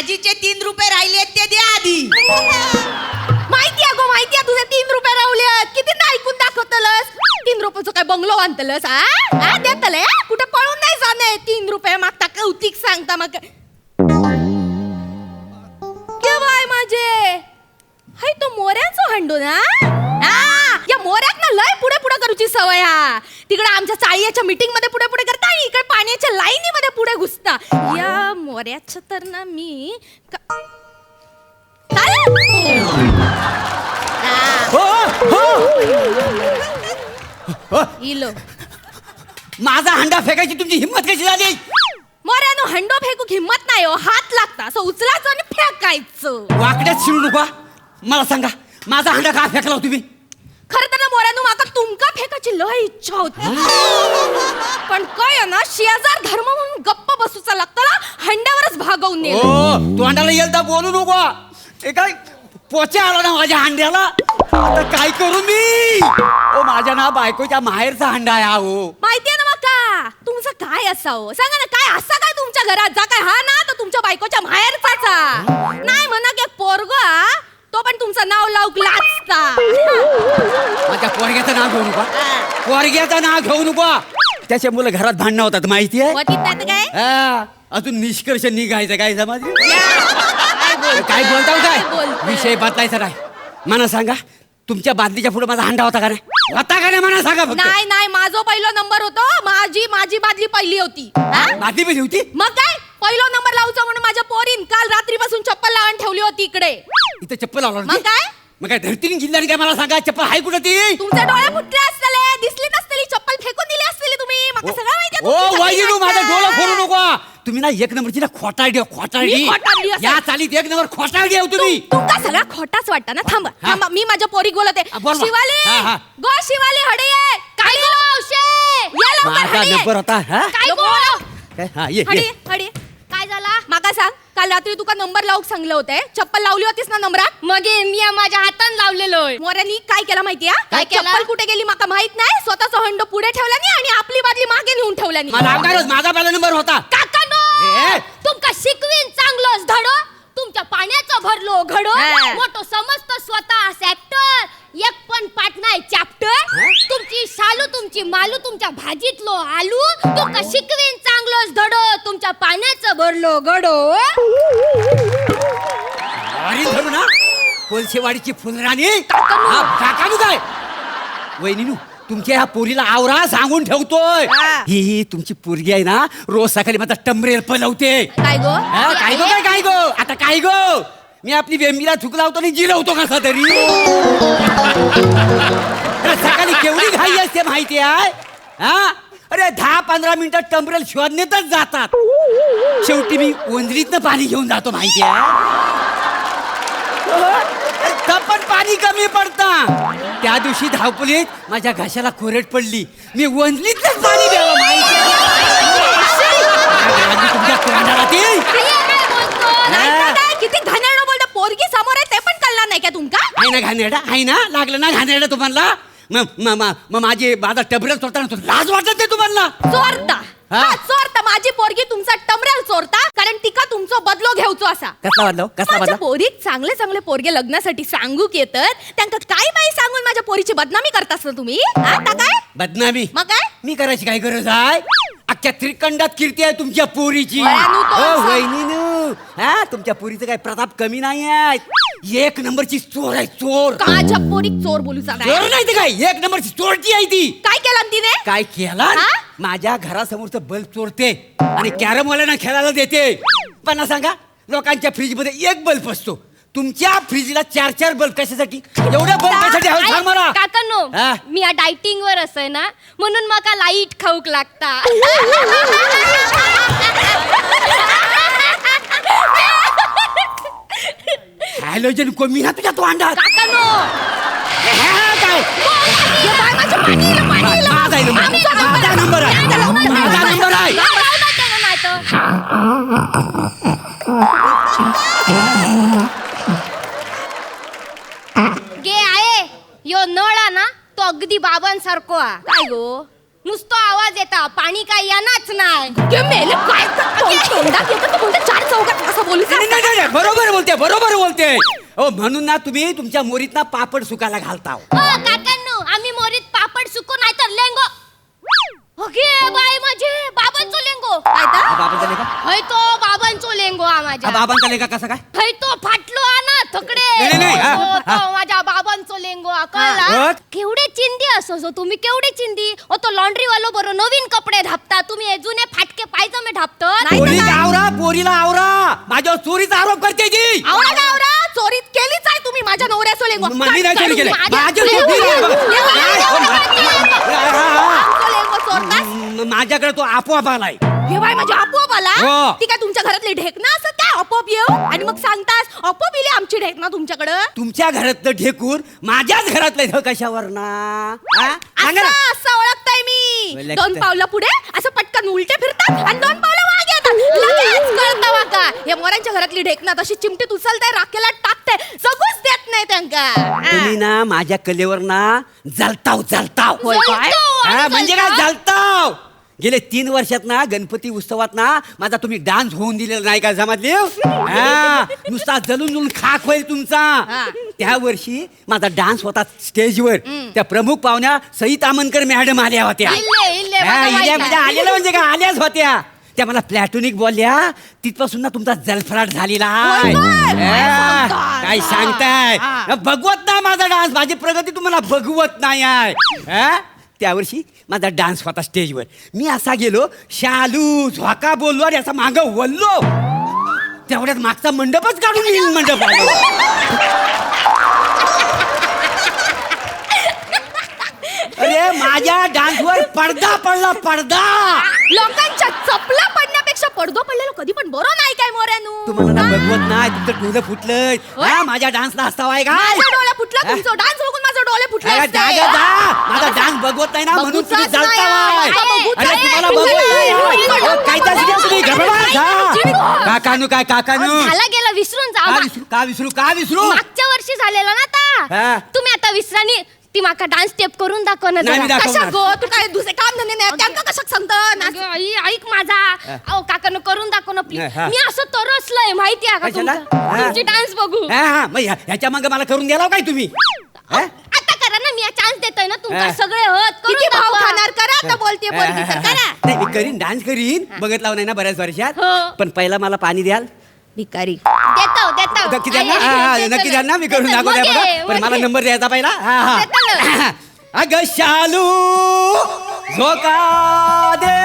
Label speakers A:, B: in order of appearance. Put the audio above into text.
A: आजीचे 3 रुपये राहिले ते द्या आधी.
B: माहितीये गो, माहितीये तुझे 3 रुपये रावले. किती ना ऐकून दाखवतलस. 3 रुपयाचं काय बंगलो बांधतलस? हा देतले कुठे पळून नाही जाणे. 3 रुपये मागता कौतिक सांगता मग के बाय माझे. हाय तो मोऱ्याचं हंडो ना. या मोऱ्यात ना लय पुढे पुढे करूची सवय. तिकडे आमच्या चाळीच्या मीटिंग मध्ये पुढे पुढे करता आणि इकडे पाण्याच्या लाईनी मध्ये पुढे घुसता. या मोऱ्याचं तर ना मी इलो.
C: माझा हंडा फेकायची तुमची हिंमत कशी झाली?
B: मोऱ्यानो हंडो फेकूक हिंमत नाही हो. हात लागता असं उचलायचं आणि फेकायचं.
C: वाकड्यात शिरू नका. मला सांगा माझा हंडा का फेकला तुम्ही?
B: खरं तर ना मोऱ्यानो माका तुमका फेकायची लय इच्छा होती. पण काय ना शेजार धर्म म्हणून गप्प बसूचा लागतं ना. हंड्यावरच भागवून नेलं.
C: ओ तू हंडाला येईल तर बोलू नको. हे काय पोचा आला ना माझ्या हंड्याला. आता काय करू मी? ओ माझ्या ना बायकोच्या माहेरचा हंडा आहे हो.
B: माहितीये ना माका तुमचं काय असावं सांगा ना. काय असा काय तुमच्या घरात जा काय हा ना तर तुमच्या बायकोच्या माहेरचाचा नाही म्हणा की पोरगो तो पण तुमचं नाव लावूक लाजता.
C: माझ्या पोरग्याचं नाव घेऊ नका. पोरग्याचं नाव घेऊ नका. त्याच्या मुलं घरात भांडणं होतात माहितीये.
B: काय
C: अजून निष्कर्ष निघायचं काय समज. काय बोलता काय विषय बदलायचा नाही. मला सांगा तुमच्या बादलीच्या पुढे माझा हंडा होता का नाही? होता का नाही मला सांगा फक्त.
B: नाही नाही माझा पहिला नंबर होतो. माझी बादली पहिली होती.
C: बादली पहिली होती.
B: मग काय पहिला नंबर लावचा म्हणून माझ्या पोरीन काल रात्रीपासून चप्पल लावून ठेवली होती इकडे.
C: इथं चप्पल लावला.
B: मग काय
C: मग काय धरतीने जिल्ह्याने काय मला सांगा चप्पल आहे कुठं ती?
B: तुमच्या डोळे फुटले असतले दिसली नसतली चप्पल फेकून दिली असतली तुम्ही. मला सगळं माहिती आहे.
C: ओ वाईलू माझा डोळा फोडू नको. तुम्ही ना एक नंबरची ना खोटारडी या चालीत एक नंबर खोटारडी आहे तुम्ही.
B: तुमका सगळा खोटाच वाटता ना. थांबा थांबा मी माझ्या पोरी बोलते. शिवाली गो शिवाली हडे ये. काय गो शे या लवकर
C: माझा
B: हडे.
C: नंबर होता.
B: काय गो
C: हा ये
B: हडे हडे. काय झाला माका सांग. काल रात्री तुका नंबर लावूक सांगले होते. चप्पल लावली होतीस ना नंबरात. मग मी माझ्या हातान लावलेलो. मोऱ्यानी काय केलं माहितीये?
C: काय केलं?
B: चप्पल कुठे गेली माका माहित नाही. स्वतःचा हंडो पुढे ठेवला नाही आणि आपली बादली मागे नेऊन ठेवला नाही.
C: मला अंगारच माझा पहिला नंबर होता.
B: काकानो तुमका शिकवीन चांगलंच धडो. तुमच्या पाण्याचं भरलो घडो. मोठो समजतो स्वतः सेक्टर. एक पण पाठ नाही चॅप्टर. तुमची शालू तुमची मालू तुमच्या भाजीतलो आलू. तुमका शिकवीन चांगलंच धडो. तुमच्या पाण्याचं भरलो घडो.
C: अरे धरू ना कोलशेवाडीची फुलराणी. काकानू काय वहिनीनू तुमच्या ह्या पोरीला आवरा सांगून ठेवतोय. ही तुमची पोरगी आहे ना रोज सकाळी माझा टमरेल पलवते.
B: काय गो
C: काय गो काय गो आता काय गो. मी आपली बेंबीला थुक लावतो आणि जिरवतो कसा तरी. सकाळी केवढी घाई असते माहिती आहे. अरे 10-15 मिनिटं टमरेल शोधण्यातच जातात. शेवटी मी वंजरीतनं पाणी घेऊन जातो माहिती आहे. पण पाणी कमी पडता. त्या दिवशी धावपलीत माझ्या घशाला खोरेट पडली. मी वंजलीतच पाणी द्यावं माहिती तुमच्या
B: किती घाणेरडं बोलतो. पोरगी समोर आहे ते पण कळलं नाही का तुमका?
C: आहे ना घाणेरडा आहे ना लागलं ना घाणेरडा तुम्हाला. माझा टबरेल चोरता ना लाज वाटत नाही तुम्हाला?
B: चोरता चोरता माझी पोरगी तुमचा टमरेल चोरता कारण तिका तुमचा बदलो घेऊचो असा.
C: कसला बदलो कसला बदलो?
B: पोरीक चांगले चांगले पोरगे लग्नासाठी सांगूक येतात. त्यांना काय बाई सांगून माझ्या पोरीची बदनामी करतास ना तुम्ही. आता काय
C: बदनामी
B: मग काय
C: मी करायची काय गरज आहे? अख्ख्या त्रिकंडात कीर्ती आहे तुमच्या पोरीची. वहिनीनू तुमच्या पोरीचं काय प्रताप कमी नाही आहे. एक नंबरची चोर आहे चोर.
B: काच्या पोरीक चोर बोलू
C: चोर नाही ते काय एक नंबरची चोरटी आहे ती.
B: काय केलं तिने?
C: काय केला? माझ्या घरासमोरचं बल्ब चोरते आणि कॅरम वाल्यांना खेळायला देते. पण सांगा लोकांच्या फ्रीज मध्ये एक बल्ब असतो. तुमच्या फ्रीजला 4-4 बल्ब कशासाठी? एवढ्या बल्ब कशासाठी हवे सांग मला.
B: काकांनो मी या डायटिंग वर असय ना म्हणून माका लाईट खाऊक लागता.
C: हॅलोजन कमी ना तुझ्या तोंडात.
B: काकांनो
C: काय माझा नंबर आहे. माझा नंबर आहे.
B: गे आहे यो नळा ना तो अगदी बाबांसारखो. काय गो नुसतं आवाज येता पाणी काय येणाच नाही
A: चार चौकात असं बोलू
C: नाही, नाही, नाही, नाही, बरोबर बोलते हो. म्हणून ना तुम्ही तुमच्या मोरीत ना पापड सुकायला घालता हो.
B: काकांनो आम्ही मोरीत पापड सुकू नाही तर लेंगो ओके बाय माझे बाबांचो लेंगो
C: हा, बाबांचा लेका
B: हय तो बाबांचो लेंगो माझ्या
C: बाबांचा लेका कसा काय
B: हय तो फाटलो ना थकडे
C: नाही, नाही, हा,
B: तो
C: हा.
B: माझ्या बाबांचो लेंगो
C: हा.
B: कळला केवढे चिंदी असो जो तुम्ही केवढे चिंदी ओ तो लॉन्ड्री वालो बरो नवीन कपडे धापता तुम्ही हे जुने फाटके पायजमे धापतात
C: पोरीला आवरा माझ्यावर चोरीचा आरोप करते जी.
A: आवरा चोरीत केलीच आहे तुम्ही माझ्या नवऱ्याचं लेंगो
C: मी नाही चोरी केली. माझ्याकडे तो आपोआप आलाय.
A: हे बाय माझ्या आपोआप आला
C: हो.
A: ती काय तुमच्या घरातली ढेकणं असत काय आपोआप येऊ आणि मग सांगतास आपोआप इले आमची ढेकणं तुमच्याकडं
C: तुमच्या घरातलं ढेकूर माझ्याच घरातलं कशावर ना
A: असं ओळखताय मी
C: ओळखताय.
A: 2 पावलं पुढे असं पटकन उलटे फिरतात आणि 2 पावलं मागे येतात लगेच कळतं वाका हे मोरांच्या घरातली ढेकणं तशी चिमटीत उचलताय राखेला टाकताय जगूच देत नाही त्यांका
C: तुम्ही ना माझ्या कलेवर ना जलताव
A: होय काय?
C: म्हणजे काय जलताव. गेले 3 वर्षात ना गणपती उत्सवात ना माझा तुम्ही डान्स होऊन दिलेला नाही का जमातली नुसता जलून खाक होईल तुमचा. त्या वर्षी माझा डान्स होता स्टेजवर. त्या प्रमुख पाहुण्या सई तामनकर मॅडम आल्या होत्या. आलेल्या म्हणजे काय आल्याच होत्या. त्या मला प्लॅटोनिक बोलल्या तिथपासून ना तुमचा जलफराट झालेला आहे. काय सांगताय बघवत नाही माझा डान्स. माझी प्रगती तुम्हाला बघवत नाही आहे. त्या वर्षी माझा डान्स होता स्टेजवर. मी असा गेलो शालू झोका बोललो आणि असा माग वळलो तेवढ्यात मागचा मंडपच काढून येईल मंडप अरे माझ्या डान्सवर पडदा पडला.
A: लोकांच्या चपला पडण्यापेक्षा पडदो पडलेलो कधी पण बरं नाही काय मोऱ्यानू
C: तुम्हाला ना बघवत नाही तुमचं डोलं फुटलंय. माझ्या डान्सला हसावा आहे का
A: माझा डोळे फुटला तुमचं डान्स बघून माझं डोळे फुटले असते.
C: माझा डान्स बघवत नाही ना म्हणून तुम्ही
A: बघूचाच
C: जळतावाय.
A: नाही.
C: अरे तुम्हाला बघवत नाही काय तुम्ही घबरा काकानू
B: झाला गेला विसरून जा
C: का विसरू
B: मागच्या वर्षी झालेला ना
C: हा.
B: आता तुम्ही आता विसरानी ती माका डान्स स्टेप करून दाखव ना
C: नाही, मी
B: जरा.
C: दाखवणार.
A: कशा गो तू काय दुसरे काम धंदे नाही त्यांना कशाक सांगतं
B: अगं, आई ऐक माझा अहो काकानं करून दाखव ना प्लीज.
C: हा.
B: मी असं तरसलंय माहितीये का
C: कशाला?
B: तुमचं? तुमची डान्स बघू
C: मग ह्याच्या मागे मला करून द्याला काय तुम्ही
B: आता करा ना मी चान्स देतोय ना तुमका
C: हा.
B: सगळे होत
A: किती
B: करून
A: भाव
B: दाखवा.
A: खाणार करा आता बोलते बोलती तर करा
C: नाही मी करीन डान्स करीन बघत लावून ना बऱ्याच वर्षात.
B: हो.
C: पण पहिला मला पाणी द्याल
A: भिकारी
B: देतो
C: नक्की द्याल ना नक्की द्याल ना मी करून दाखवू द्या बघा. पण मला नंबर द्यायचा पहिला
B: देतो.
C: अगं शालू झोका दे